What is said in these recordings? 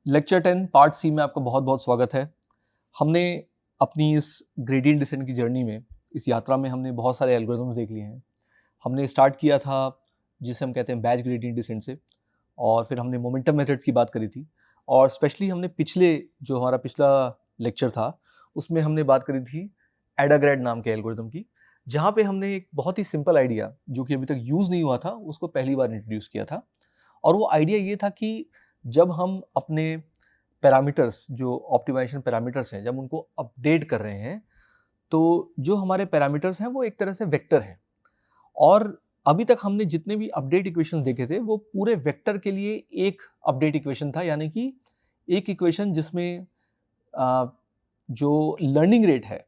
Lecture 10 part सी में आपका बहुत बहुत स्वागत है। हमने अपनी इस ग्रेडियंट डिसेंट की जर्नी में, इस यात्रा में हमने बहुत सारे एल्गोरिथम्स देख लिए हैं। हमने स्टार्ट किया था जिसे हम कहते हैं बैच ग्रेडियंट डिसेंट से, और फिर हमने मोमेंटम मेथड्स की बात करी थी, और स्पेशली हमने हमारा पिछला लेक्चर था उसमें हमने बात करी थी एडाग्रेड नाम के एल्गोरिथम की, जहाँ पे हमने एक बहुत ही सिंपल आइडिया जो कि अभी तक यूज़ नहीं हुआ था उसको पहली बार इंट्रोड्यूस किया था। और वो आइडिया ये था कि जब हम अपने पैरामीटर्स, जो ऑप्टिमाइजेशन पैरामीटर्स हैं, जब उनको अपडेट कर रहे हैं, तो जो हमारे पैरामीटर्स हैं वो एक तरह से वेक्टर हैं। और अभी तक हमने जितने भी अपडेट इक्वेशंस देखे थे वो पूरे वेक्टर के लिए एक अपडेट इक्वेशन था, यानी कि एक इक्वेशन जिसमें जो लर्निंग रेट है,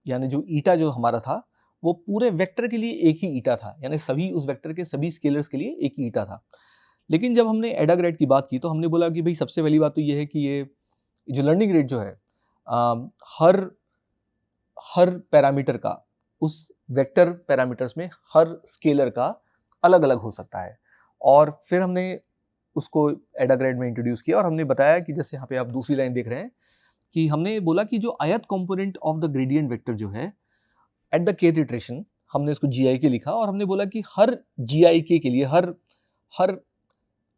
यानी जो ईटा जो हमारा था, वो पूरे वेक्टर के लिए एक ही ईटा था, यानी सभी उस वेक्टर के सभी स्केलर्स के लिए एक ही ईटा था। लेकिन जब हमने एडाग्रेड की बात की तो हमने बोला कि भाई सबसे पहली बात तो ये है कि ये जो लर्निंग रेट जो है, हर हर पैरामीटर का, उस वेक्टर पैरामीटर्स में हर स्केलर का अलग अलग हो सकता है। और फिर हमने उसको एडाग्रेड में इंट्रोड्यूस किया और हमने बताया कि जैसे यहाँ पे आप दूसरी लाइन देख रहे हैं कि हमने बोला कि जो ith component of the gradient vector जो है एट द kth इटरेशन, हमने इसको GIK लिखा और हमने बोला कि हर GIK के लिए, हर हर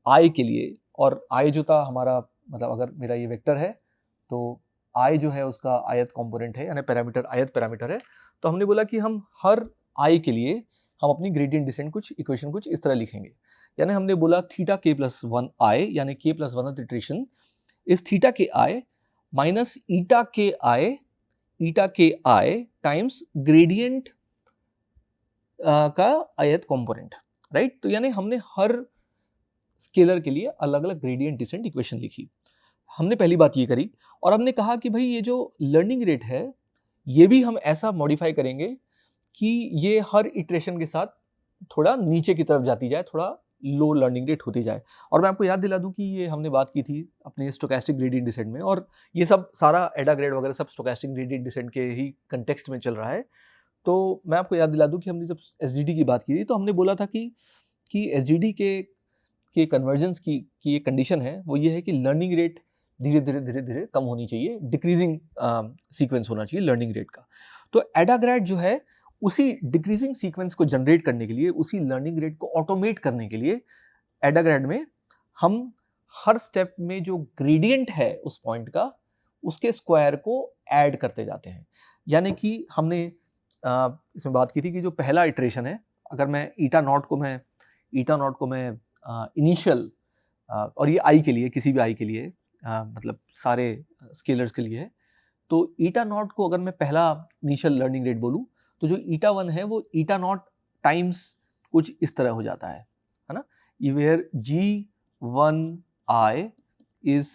I के लिए, और I जो था हमारा, मतलब अगर मेरा ये वेक्टर है तो I जो है उसका ith कंपोनेंट है, यानी पैरामीटर ith पैरामीटर है। तो हमने बोला कि हम हर I के लिए हम अपनी ग्रेडियंट डिसेंट कुछ इक्वेशन कुछ इस तरह लिखेंगे, यानी हमने बोला थीटा k प्लस 1 I, यानी k प्लस 1th इटरेशन इस थीटा के I माइनस ईटा के I टाइम्स ग्रेडियंट का ith कंपोनेंट, राइट। तो यानी हमने हर स्केलर के लिए अलग अलग ग्रेडियंट डिसेंट इक्वेशन लिखी। हमने पहली बात ये करी, और हमने कहा कि भाई ये जो लर्निंग रेट है ये भी हम ऐसा मॉडिफाई करेंगे कि ये हर इटरेशन के साथ थोड़ा नीचे की तरफ जाती जाए, थोड़ा लो लर्निंग रेट होती जाए। और मैं आपको याद दिला दूं कि ये हमने बात की थी अपने स्टोकेस्टिक ग्रेडियंट डिसेंट में, और ये सब सारा एडाग्रेड वगैरह सब स्टोकेस्टिक ग्रेडियंट डिसेंट के ही कंटेक्स्ट में चल रहा है। तो मैं आपको याद दिला दूं कि हमने जब एसडीडी की बात की थी तो हमने बोला था कि एसडीडी के कन्वर्जेंस की एक कंडीशन है, वो ये है कि लर्निंग रेट धीरे धीरे धीरे धीरे कम होनी चाहिए, डिक्रीजिंग सीक्वेंस होना चाहिए लर्निंग रेट का। तो एडाग्रेड जो है उसी डिक्रीजिंग सीक्वेंस को जनरेट करने के लिए, उसी लर्निंग रेट को ऑटोमेट करने के लिए, एडाग्रेड में हम हर स्टेप में जो ग्रेडियंट है उस पॉइंट का, उसके स्क्वायर को ऐड करते जाते हैं। यानी कि हमने इसमें बात की थी कि जो पहला इटरेशन है, अगर मैं ईटा नॉट को मैं इनिशियल, और ये आई के लिए, किसी भी आई के लिए, मतलब सारे स्केलर्स के लिए है, तो ईटा नॉट को अगर मैं पहला इनिशियल लर्निंग रेट बोलूँ तो जो ईटा 1 है वो ईटा नॉट टाइम्स कुछ इस तरह हो जाता है ना। वेयर G1I इज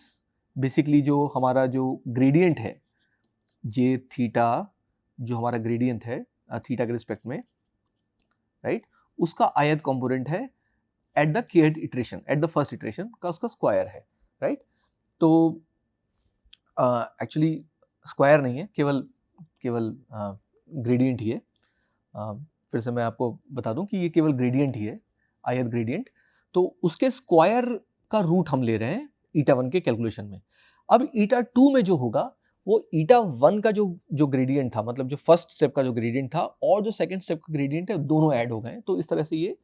बेसिकली जो हमारा जो ग्रेडियंट है, जे थीटा जो हमारा ग्रेडियंट है थीटा के रिस्पेक्ट में, राइट, उसका ith कंपोनेंट है at the kth iteration, at the first iteration का उसका स्क्वायर है, राइट। तो एक्चुअली स्क्वायर नहीं है, केवल केवल ग्रेडियंट ही है। फिर से मैं आपको बता दूं कि ये केवल ग्रेडियंट ही है, ith ग्रेडियंट। तो उसके स्क्वायर का रूट हम ले रहे हैं ईटा 1 के कैलकुलेशन में। अब ईटा 2 में जो होगा वो ईटा 1 का जो ग्रेडियंट था, मतलब जो फर्स्ट स्टेप का जो ग्रेडियंट था और जो सेकंड स्टेप का ग्रेडियंट है, दोनों ऐड हो गए। तो इस तरह से ये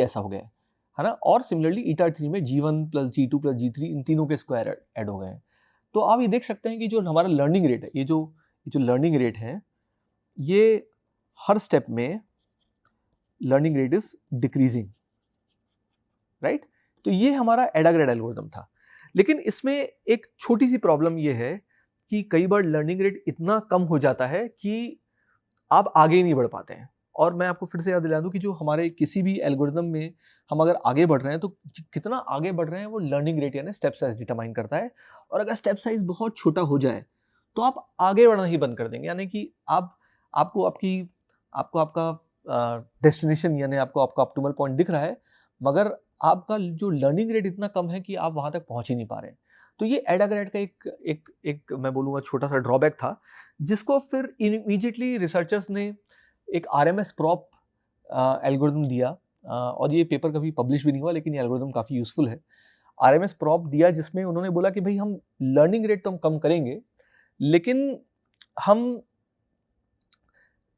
ऐसा हो गया है ना। और सिमिलरली ईटा 3 में G1 plus G2 plus G3 इन तीनों के स्क्वायर ऐड हो गए हैं। तो आप ये देख सकते हैं कि जो हमारा लर्निंग रेट है, ये जो लर्निंग रेट है, ये हर स्टेप में learning rate is decreasing, right. तो ये हमारा एडाग्रेड एल्गोरिथम था। लेकिन इसमें एक छोटी सी प्रॉब्लम ये है कि कई बार लर्निंग रेट इतना कम हो जाता है कि आप आगे ही नहीं बढ़ पाते हैं। और मैं आपको फिर से याद दिला दूं कि जो हमारे किसी भी एल्गोरिथम में हम अगर आगे बढ़ रहे हैं तो कितना आगे बढ़ रहे हैं वो लर्निंग रेट यानी स्टेप साइज डिटरमाइन करता है। और अगर स्टेप साइज बहुत छोटा हो जाए तो आप आगे बढ़ना ही बंद कर देंगे, यानी कि आपको आपका डेस्टिनेशन, यानी आपको आपका ऑप्टिमल पॉइंट दिख रहा है, मगर आपका जो लर्निंग रेट इतना कम है कि आप वहां तक पहुंच ही नहीं पा रहे हैं। तो ये एडाग्रेड का एक मैं बोलूँगा छोटा सा ड्रॉबैक था, जिसको फिर इमीडिएटली रिसर्चर्स ने एक RMS प्रॉप एल्गोरिथम दिया, और ये पेपर कभी पब्लिश भी नहीं हुआ, लेकिन ये एल्गोरिथम काफ़ी यूज़फुल है। आरएमएस प्रॉप दिया जिसमें उन्होंने बोला कि भाई हम लर्निंग रेट तो हम कम करेंगे, लेकिन हम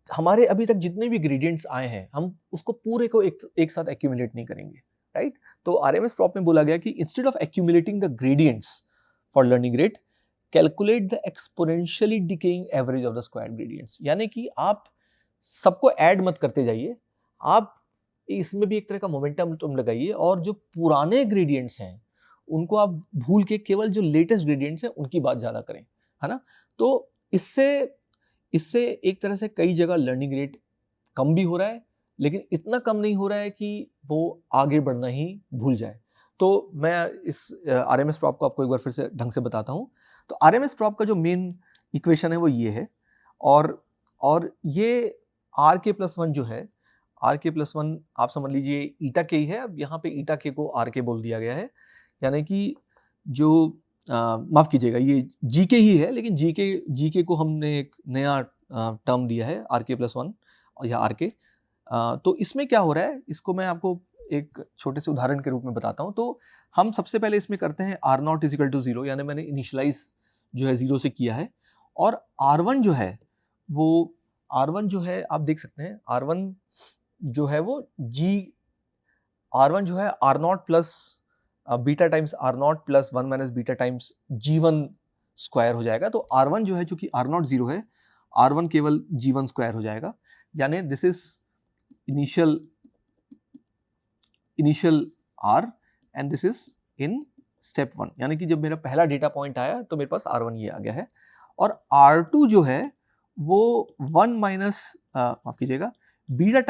हमारे अभी तक जितने भी ग्रेडियंट्स आए हैं हम उसको पूरे को एक साथ एक्यूमुलेट नहीं करेंगे, राइट? तो आरएमएस प्रॉप में बोला गया कि instead of accumulating the gradients for learning rate, calculate the exponentially decaying average of the square gradients. यानी कि आप सबको ऐड मत करते जाइए, आप इसमें भी एक तरह का मोमेंटम तुम लगाइए और जो पुराने ग्रेडियंट्स हैं उनको आप भूल के केवल जो लेटेस्ट ग्रेडियंट्स हैं उनकी बात ज़्यादा करें, है ना? तो इससे इससे एक तरह से कई जगह लर्निंग रेट कम भी हो रहा है, लेकिन इतना कम नहीं हो रहा है कि वो आगे बढ़ना ही भूल जाए। तो मैं इस आरएमएस प्रॉप को आपको एक बार फिर से ढंग से बताता हूँ। तो आरएमएस प्रॉप का जो मेन इक्वेशन है वो ये है, और ये आर के प्लस वन जो है, आर के प्लस वन आप समझ लीजिए ईटा के ही है। अब यहाँ पे ईटा के को आर के बोल दिया गया है, यानी कि जो माफ़ कीजिएगा ये जीके ही है, लेकिन जीके को हमने एक नया टर्म दिया है आर के प्लस वन या आर के। तो इसमें क्या हो रहा है, इसको मैं आपको एक छोटे से उदाहरण के रूप में बताता हूँ। तो हम सबसे पहले इसमें करते हैं R not is equal to zero, यानी मैंने इनिशियलाइज जो है जीरो से किया है, और आर वन जो है वो आर1 जो है आप देख सकते हैं आर1 जो है वो आर1 जो है R not plus beta times R not plus one minus beta times G one square हो जाएगा। तो आर1 जो है चूंकि आर नॉट जीरो है, आर1 केवल जी1 स्क्वायर हो जाएगा, यानी this is initial R and this is in step one. यानी कि जब मेरा पहला डेटा पॉइंट आया तो मेरे पास आर1 ये आ गया है, और आर2 जो है वो वन माइनस माफ कीजिएगा beta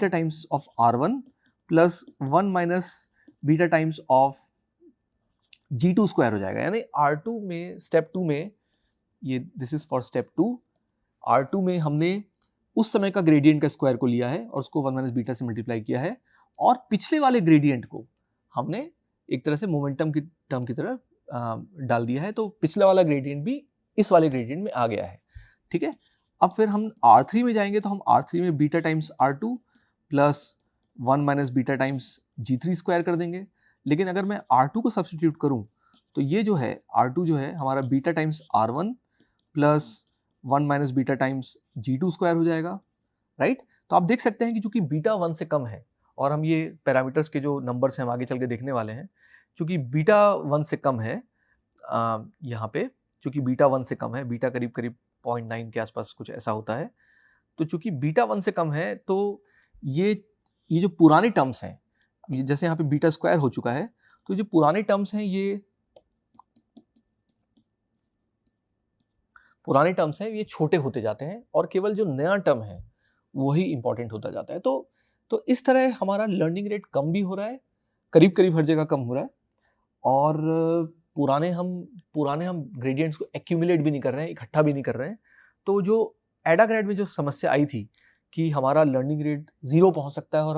times of R1 plus one minus beta times of G2 square हो जाएगा। यानी R2 में स्टेप 2 में ये this is for step 2, R2 में हमने उस समय का ग्रेडियंट का स्क्वायर को लिया है और उसको वन माइनस बीटा से मल्टीप्लाई किया है, और पिछले वाले ग्रेडियंट को हमने एक तरह से मोमेंटम की टर्म की तरह डाल दिया है। तो पिछला वाला ग्रेडियंट भी इस वाले ग्रेडियंट में आ गया है, ठीक है। अब फिर हम R3 में जाएंगे तो हम R3 में beta times R2 plus one minus beta times G3 square कर देंगे। लेकिन अगर मैं R2 को सब्स्टिट्यूट करूं तो ये जो है R2 जो है हमारा beta times R1 plus one minus beta times G2 square हो जाएगा, राइट। तो आप देख सकते हैं कि चूंकि बीटा 1 से कम है, और हम ये पैरामीटर्स के जो नंबर्स हैं हम आगे चल के देखने वाले हैं, चूंकि बीटा 1 से कम है यहाँ पे, चूंकि बीटा 1 से कम है, बीटा करीब 0.9 के आसपास कुछ ऐसा होता है, तो चूंकि बीटा 1 से कम है तो ये जो पुराने टर्म्स हैं, जैसे यहाँ पे बीटा स्क्वायर हो चुका है, तो जो पुराने टर्म्स हैं ये छोटे होते जाते हैं, और केवल जो नया टर्म है वही इंपॉर्टेंट होता जाता है। तो इस तरह हमारा लर्निंग रेट कम भी हो रहा है, करीब करीब हर जगह कम हो रहा है, और पुराने हम ग्रेडियंट्स को एक्यूमुलेट भी नहीं कर रहे हैं, इकट्ठा भी नहीं कर रहे हैं। तो जो एडाग्रेड में जो समस्या आई थी कि हमारा लर्निंग रेट जीरो पहुंच सकता है, और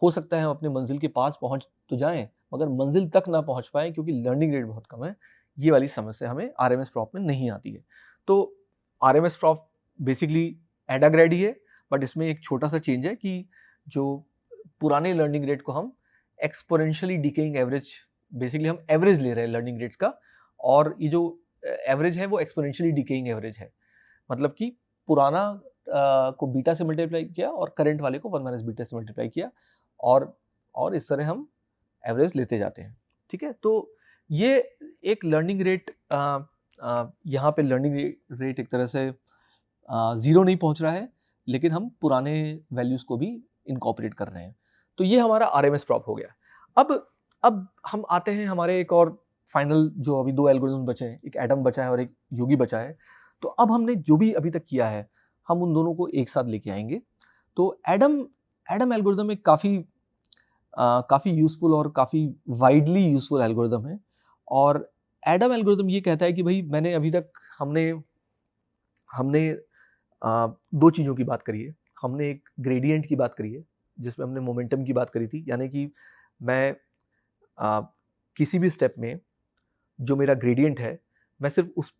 हो सकता है हम अपने मंजिल के पास पहुंच तो जाएं मगर मंजिल तक ना पहुंच पाएं क्योंकि लर्निंग रेट बहुत कम है, ये वाली समस्या हमें आरएमएस प्रॉप में नहीं आती है। तो आरएमएस प्रॉप बेसिकली एडाग्रेड ही है, बट इसमें एक छोटा सा चेंज है कि जो पुराने लर्निंग रेट को हम एक्सपोनेंशियली डिकेइंग एवरेज, बेसिकली हम एवरेज ले रहे हैं लर्निंग रेट्स का, और ये जो एवरेज है वो एक्सपोनेंशियली डिकेइंग एवरेज है। मतलब कि पुराना को बीटा से मल्टीप्लाई किया और करंट वाले को वन माइनस बीटा से मल्टीप्लाई किया, और इस तरह हम एवरेज लेते जाते हैं, ठीक है। तो ये एक लर्निंग रेट, यहाँ पे लर्निंग रेट एक तरह से ज़ीरो नहीं पहुंच रहा है, लेकिन हम पुराने वैल्यूज़ को भी इनकॉर्पोरेट कर रहे हैं। तो ये हमारा आरएमएस प्रॉप हो गया। अब हम आते हैं हमारे एक और फाइनल, जो अभी दो एल्गोरिथम बचे हैं, एक एडम बचा है और एक योगी बचा है। तो अब हमने जो भी अभी तक किया है हम उन दोनों को एक साथ लेके आएंगे। तो एडम एल्गोरिथम एक काफ़ी यूज़फुल और काफ़ी वाइडली यूज़फुल एल्गोरिथम है, और एडम एल्गोरिथम ये कहता है कि भाई मैंने अभी तक हमने दो चीज़ों की बात करी है। हमने एक ग्रेडियंट की बात करी है जिसमें हमने मोमेंटम की बात करी थी, यानी कि मैं किसी भी स्टेप में जो मेरा ग्रेडियंट है, मैं सिर्फ उस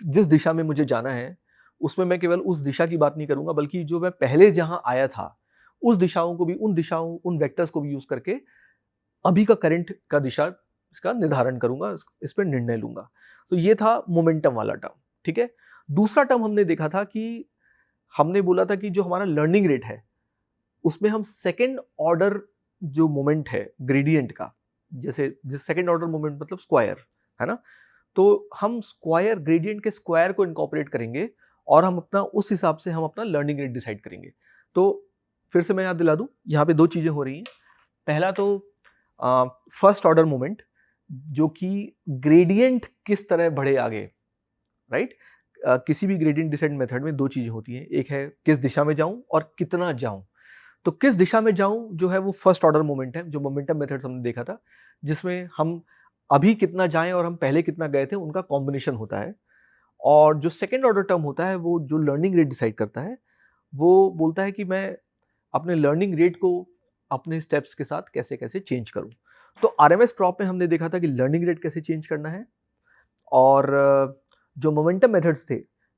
जिस दिशा में मुझे जाना है उसमें मैं केवल उस दिशा की बात नहीं करूंगा, बल्कि जो मैं पहले जहां आया था उस दिशाओं को भी, उन वेक्टर्स को भी यूज करके अभी का करंट का दिशा इसका निर्धारण करूंगा, इस पर निर्णय लूंगा। तो ये था मोमेंटम वाला टर्म, ठीक है। दूसरा टर्म हमने देखा था कि हमने बोला था कि जो हमारा लर्निंग रेट है उसमें हम सेकेंड ऑर्डर जो मोमेंट है ग्रेडियंट का, जैसे जिस सेकेंड ऑर्डर मोमेंट मतलब स्क्वायर है ना, तो हम स्क्वायर ग्रेडियंट के स्क्वायर को इनकॉर्पोरेट करेंगे और हम अपना उस हिसाब से हम अपना लर्निंग रेट डिसाइड करेंगे। तो फिर से मैं याद दिला दूं, यहाँ पे दो चीजें हो रही हैं। पहला तो फर्स्ट ऑर्डर मोमेंट जो कि ग्रेडियंट किस तरह बढ़े आगे, राइट। किसी भी ग्रेडियंट डिसेंट मेथड में दो चीजें होती हैं, एक है किस दिशा में जाऊं और कितना जाऊं। तो किस दिशा में जाऊं जो है वो फर्स्ट ऑर्डर मोमेंट है, जो मोमेंटम मेथड हमने देखा था, जिसमें हम अभी कितना जाएं और हम पहले कितना गए थे उनका कॉम्बिनेशन होता है। और जो सेकेंड ऑर्डर टर्म होता है वो जो लर्निंग रेट डिसाइड करता है, वो बोलता है कि मैं अपने लर्निंग रेट को अपने स्टेप्स के साथ कैसे कैसे चेंज करूं। तो आरएमएस प्रॉप में हमने देखा था कि लर्निंग रेट कैसे चेंज करना है, और जो मोमेंटम मेथड्स थे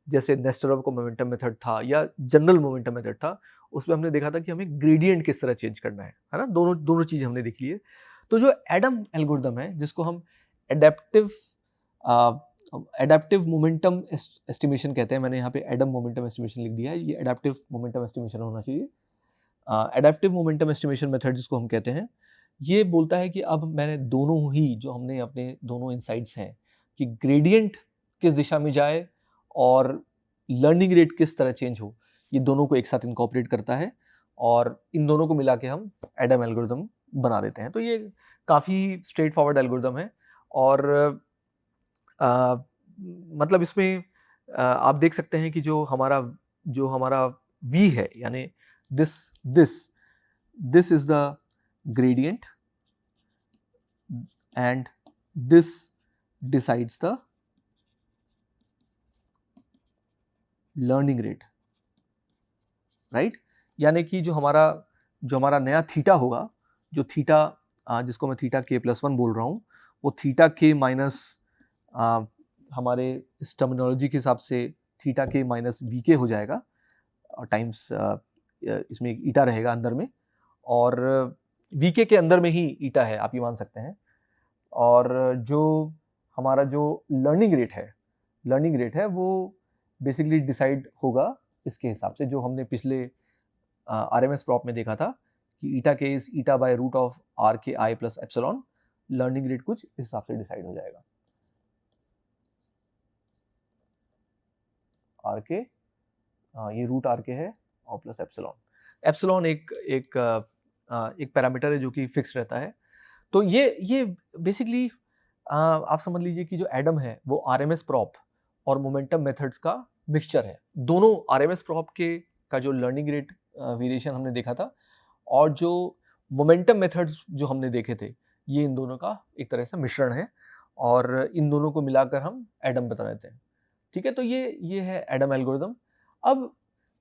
जैसे नेस्टरोव का मोमेंटम मेथड था या जनरल मोमेंटम मेथड था, उसमें हमने देखा था कि हमें ग्रेडियंट किस तरह चेंज करना है ना। दोनों दोनों चीजें हमने देख ली है। तो जो एडम एल्गोरिथम है जिसको हम एडेप्टिव एडेप्टिव मोमेंटम एस्टिमेशन कहते हैं, मैंने यहाँ पे एडम मोमेंटम एस्टिमेशन लिख दिया है, ये एडेप्टिव मोमेंटम एस्टिमेशन होना चाहिए। एडेप्टिव मोमेंटम एस्टिमेशन मेथड जिसको हम कहते हैं, ये बोलता है कि अब मैंने दोनों ही जो हमने अपने दोनों इनसाइट्स हैं कि ग्रेडियंट किस दिशा में जाए और लर्निंग रेट किस तरह चेंज हो, ये दोनों को एक साथ इनकॉर्पोरेट करता है और इन दोनों को मिला के हम एडम एल्गोरिथम बना देते हैं। तो ये काफ़ी स्ट्रेट फॉरवर्ड एल्गोरिथम है और मतलब इसमें आप देख सकते हैं कि जो हमारा V है, यानी this is the gradient and this decides the learning rate, right. यानी कि जो हमारा नया थीटा होगा, जो थीटा जिसको मैं थीटा k + 1 बोल रहा हूँ, वो थीटा k माइनस हमारे इस टर्मिनोलॉजी के हिसाब से थीटा k माइनस VK हो जाएगा और टाइम्स इसमें एक ईटा रहेगा अंदर में, और VK के अंदर में ही ईटा है, आप ये मान सकते हैं। और जो हमारा जो लर्निंग रेट है वो बेसिकली डिसाइड होगा इसके हिसाब से, जो हमने पिछले आरएमएस प्रॉप में देखा था कि eta K is eta by root of R K I plus epsilon. Learning rate कुछ इस हिसाब से डिसाइड हो जाएगा। आर के ये रूट आर के है और प्लस एप्सिलॉन एक पैरामीटर है जो कि फिक्स रहता है। तो ये बेसिकली आप समझ लीजिए कि जो एडम है वो आरएमएस प्रॉप और मोमेंटम मेथड्स का मिक्सचर है। दोनों आरएमएस प्रॉप के का जो लर्निंग रेट वेरिएशन हमने देखा था और जो मोमेंटम मेथड्स जो हमने देखे थे, ये इन दोनों का एक तरह से मिश्रण है और इन दोनों को मिलाकर हम एडम बता देते हैं, ठीक है। तो ये है एडम एल्गोरिथम। अब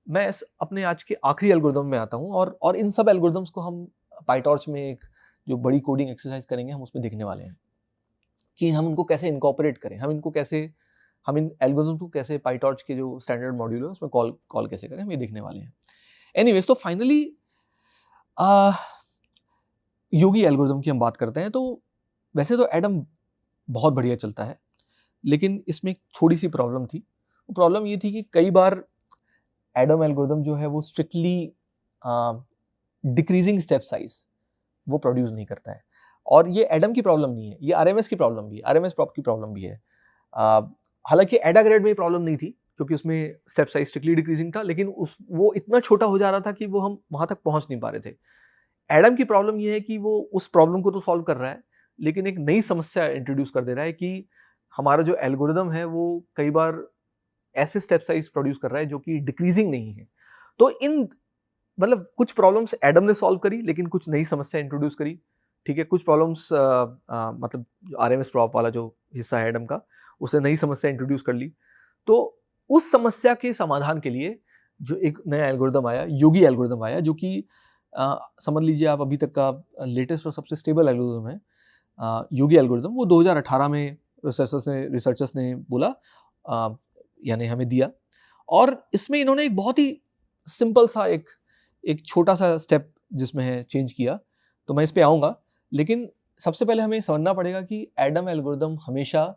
मैं अपने आज के आखिरी एल्गोरिथम में आता हूँ और इन सब एल्गोरिथम्स को हम पाइटॉर्च में एक जो बड़ी कोडिंग एक्सरसाइज करेंगे हम उसमें देखने वाले हैं कि हम इनको कैसे इनकॉर्पोरेट करें, हम इन एल्गोरिथम्स को कैसे पाइटॉर्च के जो स्टैंडर्ड मॉड्यूल है उसमें कॉल कैसे करें, हम ये देखने वाले हैं। एनीवेज, तो फाइनली योगी एल्गोरिथम की हम बात करते हैं। तो वैसे तो एडम बहुत बढ़िया चलता है, लेकिन इसमें थोड़ी सी प्रॉब्लम थी। वो प्रॉब्लम ये थी कि कई बार एडम एल्गोरिथम जो है वो स्ट्रिक्टली डिक्रीजिंग स्टेप साइज वो प्रोड्यूस नहीं करता है। और ये एडम की प्रॉब्लम नहीं है, ये आरएमएस की प्रॉब्लम भी है, आरएमएस प्रॉप की प्रॉब्लम भी है। हालांकि एडाग्रेड में प्रॉब्लम नहीं थी क्योंकि उसमें स्टेप साइज स्ट्रिक्टली डिक्रीजिंग था, लेकिन वो इतना छोटा हो जा रहा था कि वो हम वहां तक पहुंच नहीं पा रहे थे। एडम की प्रॉब्लम ये है कि वो उस प्रॉब्लम को तो सॉल्व कर रहा है, लेकिन एक नई समस्या इंट्रोड्यूस कर दे रहा है कि हमारा जो एल्गोरिदम है वो कई बार ऐसे स्टेप साइज प्रोड्यूस कर रहा है जो कि डिक्रीजिंग नहीं है। तो इन मतलब कुछ प्रॉब्लम्स एडम ने सॉल्व करी, लेकिन कुछ नई समस्या इंट्रोड्यूस करी, ठीक है। कुछ प्रॉब्लम्स मतलब आरएमएस प्रॉप वाला जो हिस्सा है एडम का, उसने नई समस्या इंट्रोड्यूस कर ली। तो उस समस्या के समाधान के लिए जो एक नया एल्गोरिदम आया, योगी एल्गोरिदम आया, जो कि समझ लीजिए आप अभी तक का लेटेस्ट और सबसे स्टेबल एल्गोरिदम है योगी एल्गोरिदम। वो 2018 में रिसर्चर्स ने बोला यानी हमें दिया, और इसमें इन्होंने एक बहुत ही सिंपल सा एक छोटा सा स्टेप जिसमें है चेंज किया। तो मैं इस पे आऊँगा, लेकिन सबसे पहले हमें समझना पड़ेगा कि एडम एल्गोरिदम हमेशा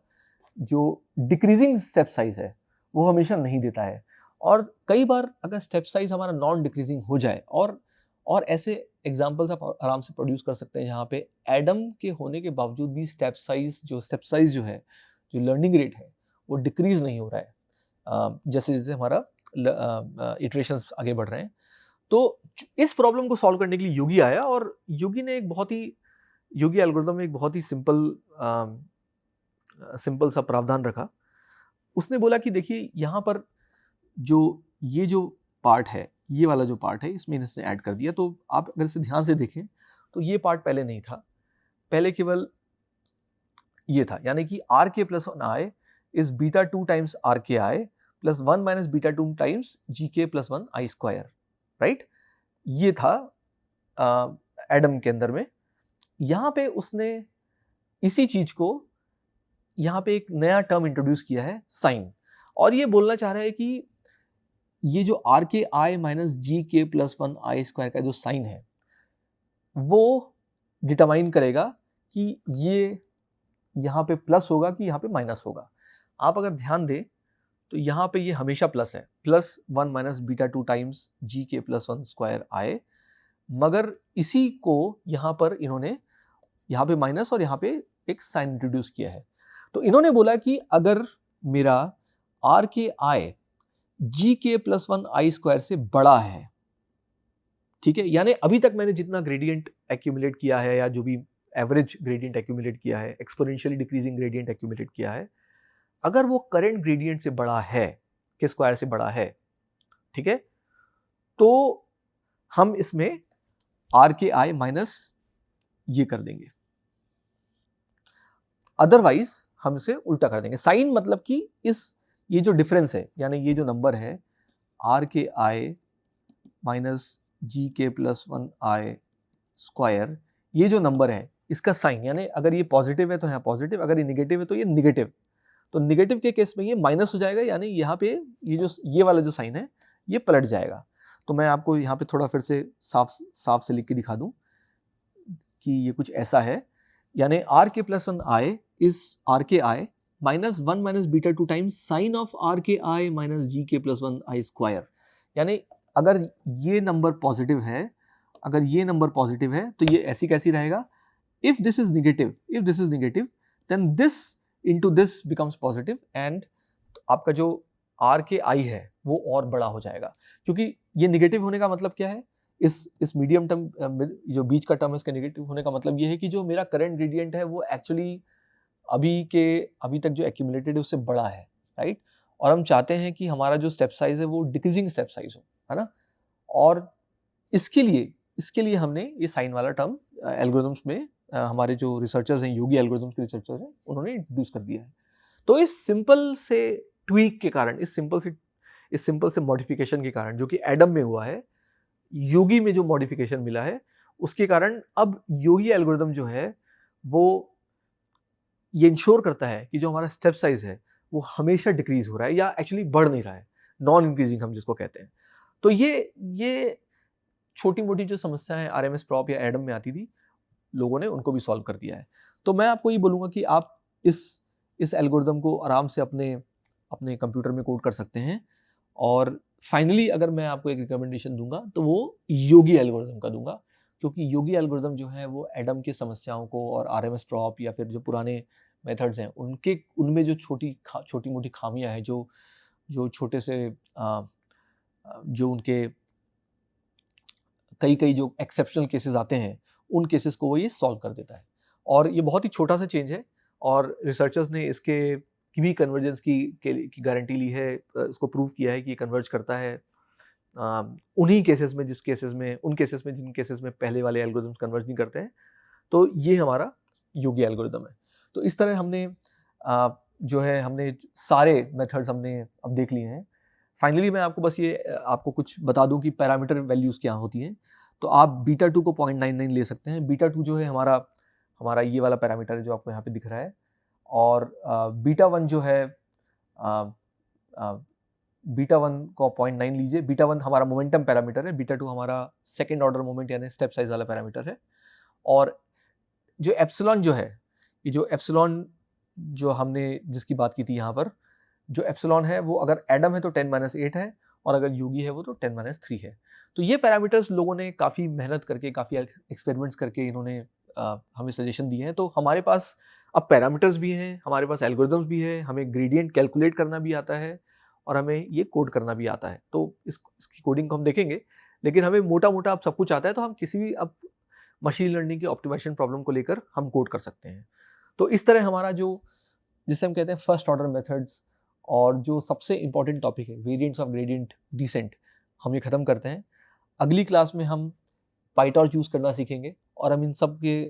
जो डिक्रीजिंग स्टेप साइज है वो हमेशा नहीं देता है, और कई बार अगर स्टेप साइज हमारा नॉन डिक्रीजिंग हो जाए, और ऐसे एग्जांपल्स आप आराम से प्रोड्यूस कर सकते हैं जहाँ पे एडम के होने के बावजूद भी स्टेप साइज जो है, जो लर्निंग रेट है वो डिक्रीज नहीं हो रहा है, जैसे जैसे हमारा इटरेशंस आगे बढ़ रहे हैं। तो इस प्रॉब्लम को सॉल्व करने के लिए योगी आया, और योगी एल्गोरिथम में एक बहुत ही सिंपल सा प्रावधान रखा। उसने बोला कि देखिए यहाँ पर ये जो पार्ट है, ये वाला जो पार्ट है, इसमें इसने ऐड कर दिया। तो आप अगर इसे ध्यान से देखें तो ये पार्ट पहले नहीं था, पहले केवल ये था, यानी कि R K plus one I is beta 2 times R K I plus 1 minus beta 2 times G K plus 1 I square, right. ये था एडम के अंदर में। यहाँ पे उसने इसी चीज को, यहाँ पे एक नया टर्म इंट्रोड्यूस किया है, साइन, और ये बोलना चाह रहा है कि ये जो are K I minus ji K plus 1 I square का जो साइन है वो डिटरमाइन करेगा कि ये यहाँ पे प्लस होगा कि यहाँ पे माइनस होगा। आप अगर ध्यान दें तो यहाँ पे ये हमेशा प्लस है, plus 1 minus beta 2 times G K plus 1 square आए, मगर इसी को यहाँ पर इन्होंने यहाँ पे माइनस और यहाँ पे एक साइन इंट्रोड्यूस किया है। तो इन्होंने बोला कि अगर मेरा are K I ji K plus 1 I square से बड़ा है, ठीक है, यानी अभी तक मैंने जितना ग्रेडियंट एक्यूमुलेट किया है, या जो भी एवरेज ग्रेडियंट एक्यूमुलेट किया है, एक्सपोनेंशियली डिक्रीजिंग ग्रेडियंट एक्यूमुलेट किया है, अगर वो करंट ग्रेडियंट से बड़ा है, के स्क्वायर से बड़ा है, ठीक है, तो हम इसमें आर के आई माइनस ये कर देंगे, अदरवाइज हम इसे उल्टा कर देंगे। साइन मतलब कि ये जो डिफरेंस है, यानी ये जो नंबर है are K I minus ji K plus 1 I square, ये जो नंबर है इसका साइन, यानी अगर ये पॉजिटिव है तो यहाँ पॉजिटिव, अगर ये निगेटिव है तो ये निगेटिव। तो निगेटिव के केस में ये माइनस हो जाएगा, यानी यहाँ पे ये वाला जो साइन है ये पलट जाएगा। तो मैं आपको यहाँ पे थोड़ा फिर से साफ से लिख के दिखा दूं कि ये कुछ ऐसा है, यानी are K plus 1 I is R K I minus 1 minus beta 2 times sine of R K I minus ji K plus 1 I square. यानी अगर ये नंबर पॉजिटिव है, तो ये ऐसी कैसी रहेगा, if this is negative then this into this becomes positive, and आपका जो आर के आई है वो और बड़ा हो जाएगा। क्योंकि ये नेगेटिव होने का मतलब क्या है, इस मीडियम टर्म जो बीच का टर्म है, इसके नेगेटिव होने का मतलब ये है कि जो मेरा करंट ग्रेडियंट है वो एक्चुअली अभी तक जो एक्यूमुलेटेड है उससे बड़ा है, राइट। और हम चाहते हैं कि हमारा जो स्टेप साइज है वो डिक्रीजिंग स्टेप साइज हो, है ना। और इसके लिए हमने ये साइन वाला टर्म एल्गोरिथम्स में हमारे जो रिसर्चर्स हैं, योगी एल्गोरिथम्स के रिसर्चर्स हैं, उन्होंने इंट्रोड्यूस कर दिया है। तो इस सिंपल से ट्वीक के कारण, इस सिंपल से मॉडिफिकेशन के कारण जो कि एडम में हुआ है, योगी में जो मॉडिफिकेशन मिला है, उसके कारण अब योगी एल्गोरिथम जो है वो ये इंश्योर करता है कि जो हमारा स्टेप साइज है वो हमेशा डिक्रीज हो रहा है, या एक्चुअली बढ़ नहीं रहा है, नॉन इंक्रीजिंग हम जिसको कहते हैं। तो ये छोटी मोटी जो समस्याएं आरएमएस प्रॉप या एडम में आती थी, लोगों ने उनको भी सॉल्व कर दिया है। तो मैं आपको ये बोलूँगा कि आप इस एल्गोरिथम को आराम से अपने कंप्यूटर में कोड कर सकते हैं। और फाइनली अगर मैं आपको एक रिकमेंडेशन दूंगा तो वो योगी एल्गोरिथम का दूंगा, क्योंकि योगी एल्गोरिथम जो है वो एडम की समस्याओं को और आरएमएस प्रॉप या फिर जो पुराने मेथड्स हैं उनमें जो छोटी मोटी खामियां हैं, जो छोटे से जो उनके कई जो एक्सेप्शनल केसेस आते हैं, उन केसेस को वो ये सॉल्व कर देता है। और ये बहुत ही छोटा सा चेंज है, और रिसर्चर्स ने इसके की भी कन्वर्जेंस की गारंटी ली है, इसको प्रूव किया है कि ये कन्वर्ज करता है उन केसेस में जिन केसेस में पहले वाले एल्गोरिथम्स कन्वर्ज नहीं करते हैं। तो ये हमारा योगी एल्गोरिथम है। तो इस तरह हमने सारे मेथड्स हमने अब देख लिए हैं। फाइनली मैं आपको बस ये आपको कुछ बता दूं कि पैरामीटर वैल्यूज़ क्या होती हैं। तो आप बीटा 2 को 0.99 ले सकते हैं। बीटा 2 जो है हमारा ये वाला पैरामीटर है जो आपको यहाँ पे दिख रहा है, और बीटा 1 जो है बीटा 1 को 0.9 लीजिए। बीटा 1 हमारा मोमेंटम पैरामीटर है, बीटा 2 हमारा सेकेंड ऑर्डर मोमेंट यानी स्टेप साइज वाला पैरामीटर है। और जो एप्सिलॉन जो है, ये जो एप्सिलॉन जो हमने जिसकी बात की थी यहाँ पर, जो एप्सिलॉन है वो अगर एडम है तो 10-8 है, और अगर योगी है वो तो 10-3 है। तो ये पैरामीटर्स लोगों ने काफ़ी मेहनत करके, काफ़ी एक्सपेरिमेंट्स करके इन्होंने हमें सजेशन दिए हैं। तो हमारे पास अब पैरामीटर्स भी हैं, हमारे पास एल्गोरिदम्स भी है, हमें ग्रेडिएंट कैलकुलेट करना भी आता है और हमें ये कोड करना भी आता है। तो इसकी कोडिंग को हम देखेंगे, लेकिन हमें मोटा-मोटा अब सब कुछ आता है, तो हम किसी भी अब मशीन लर्निंग की ऑप्टिमाइजेशन प्रॉब्लम को लेकर हम कोड कर सकते हैं। तो इस तरह हमारा जो, जिसे हम कहते हैं फर्स्ट ऑर्डर मेथड्स, और जो सबसे इम्पोर्टेंट टॉपिक है वेरिएंट्स ऑफ ग्रेडिएंट डिसेंट, हम ये खत्म करते हैं। अगली क्लास में हम पाइटॉर्च यूज़ करना सीखेंगे और हम इन सब के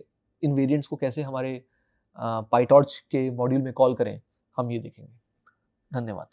इन वेरिएंट्स को कैसे हमारे पाइटॉर्च के मॉड्यूल में कॉल करें, हम ये देखेंगे। धन्यवाद।